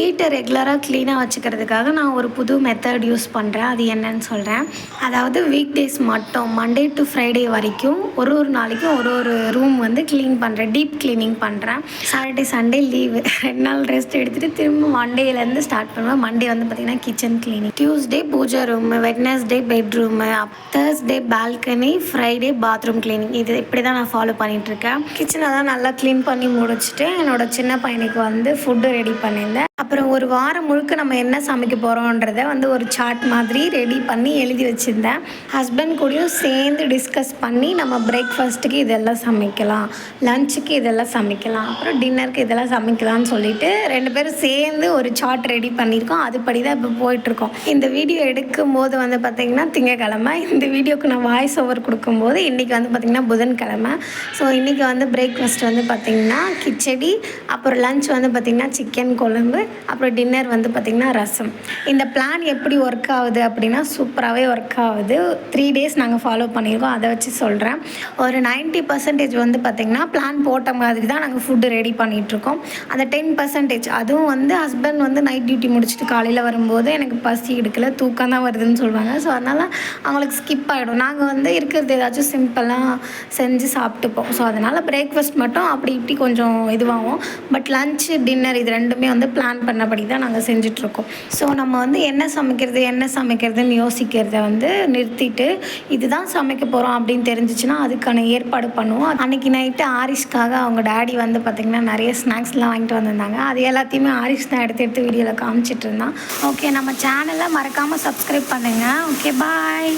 வீட்டை ரெகுலராக க்ளீனாக வச்சுக்கிறதுக்காக நான் ஒரு புது மெத்தட் யூஸ் பண்ணுறேன். அது என்னன்னு சொல்கிறேன். அதாவது வீக் டேஸ் மட்டும் மண்டே டு ஃப்ரைடே வரைக்கும் ஒரு நாளைக்கும் ஒரு ரூம் வந்து க்ளீன் பண்ணுறேன். டீப் க்ளீனிங் பண்ணுறேன். சாட்டர்டே சண்டே லீவு 2 நாள் ரெஸ்ட் எடுத்துகிட்டு திரும்ப மண்டேலேருந்து ஸ்டார்ட் பண்ணுவேன். மண்டே வந்து பார்த்திங்கன்னா கிச்சன் க்ளீனிங், டியூஸ்டே பூஜை room, Wednesday bedroom, Thursday balcony, Friday bathroom cleaning. இது இப்படி தான் நான் ஃபாலோ பண்ணிகிட்ருக்கேன். கிச்சனை தான் நல்லா க்ளீன் பண்ணி முடிச்சுட்டு என்னோட சின்ன பையனுக்கு வந்து ஃபுட்டு ரெடி பண்ணியிருந்தேன். அப்புறம் ஒரு வாரம் முழுக்க நம்ம என்ன சமைக்க போகிறோன்றத வந்து ஒரு சார்ட் மாதிரி ரெடி பண்ணி எழுதி வச்சுருந்தேன். ஹஸ்பண்ட் கூடயும் சேர்ந்து டிஸ்கஸ் பண்ணி நம்ம பிரேக்ஃபாஸ்ட்டுக்கு இதெல்லாம் சமைக்கலாம், லஞ்சுக்கு இதெல்லாம் சமைக்கலாம், அப்புறம் டின்னருக்கு இதெல்லாம் சமைக்கலாம்னு சொல்லிட்டு 2 பேரும் சேர்ந்து ஒரு சார்ட் ரெடி பண்ணியிருக்கோம். அதுபடி தான் இப்போ போயிட்டுருக்கோம். இந்த வீடியோ எடுக்கும்போது வந்து பார்த்திங்கன்னா திங்கக்கிழமை. இந்த வீடியோக்கு நான் வாய்ஸ் ஓவர் கொடுக்கும்போது இன்றைக்கி வந்து பார்த்திங்கன்னா புதன்கிழமை. ஸோ இன்றைக்கி வந்து பிரேக்ஃபாஸ்ட் வந்து பார்த்திங்கன்னா கிச்சடி, அப்புறம் லஞ்ச் வந்து பார்த்திங்கன்னா சிக்கன் குழம்பு, அப்புறம் டின்னர் வந்து பார்த்திங்கன்னா ரசம். இந்த பிளான் எப்படி ஒர்க் ஆகுது அப்படின்னா சூப்பராகவே ஒர்க் ஆகுது. 3 டேஸ் நாங்கள் ஃபாலோ பண்ணியிருக்கோம். அதை வச்சு சொல்கிறேன். ஒரு 90% வந்து பார்த்திங்கன்னா பிளான் போட்ட மாதிரி தான் நாங்கள் ஃபுட்டு ரெடி பண்ணிகிட்ருக்கோம். அந்த 10% அதுவும் வந்து ஹஸ்பண்ட் வந்து நைட் டியூட்டி முடிச்சுட்டு காலையில் வரும்போது எனக்கு பசி எடுக்கலை, தூக்கம் தான் வருதுன்னு சொல்லுவாங்க. ஸோ அதனால் அவங்களுக்கு ஸ்கிப் ஆகிடும். நாங்கள் வந்து இருக்கிறது ஏதாச்சும் சிம்பிளாக செஞ்சு சாப்பிட்டுப்போம். ஸோ அதனால் பிரேக்ஃபாஸ்ட் மட்டும் அப்படி இப்படி கொஞ்சம் இதுவாகும். பட் லன்ச்சு டின்னர் இது ரெண்டுமே வந்து பிளான் பண்ணபடி தான் நாங்கள் செஞ்சிட்ருக்கோம். ஸோ நம்ம வந்து என்ன சமைக்கிறதுன்னு யோசிக்கிறத வந்து நிறுத்திட்டு இதுதான் சமைக்க போகிறோம் அப்படின்னு தெரிஞ்சிச்சுன்னா அதுக்கான ஏற்பாடு பண்ணுவோம். அன்றைக்கி நைட்டு ஆரிஷ்காக அவங்க டேடி வந்து பார்த்திங்கன்னா நிறைய ஸ்நாக்ஸ்லாம் வாங்கிட்டு வந்திருந்தாங்க. அது எல்லாத்தையுமே ஆரிஷ் தான் எடுத்து வீடியோவில் காமிச்சிட்டு இருந்தான். ஓகே, நம்ம சேனலை மறக்காமல் சப்ஸ்கிரைப் பண்ணுங்கள். ஓகே, பாய்.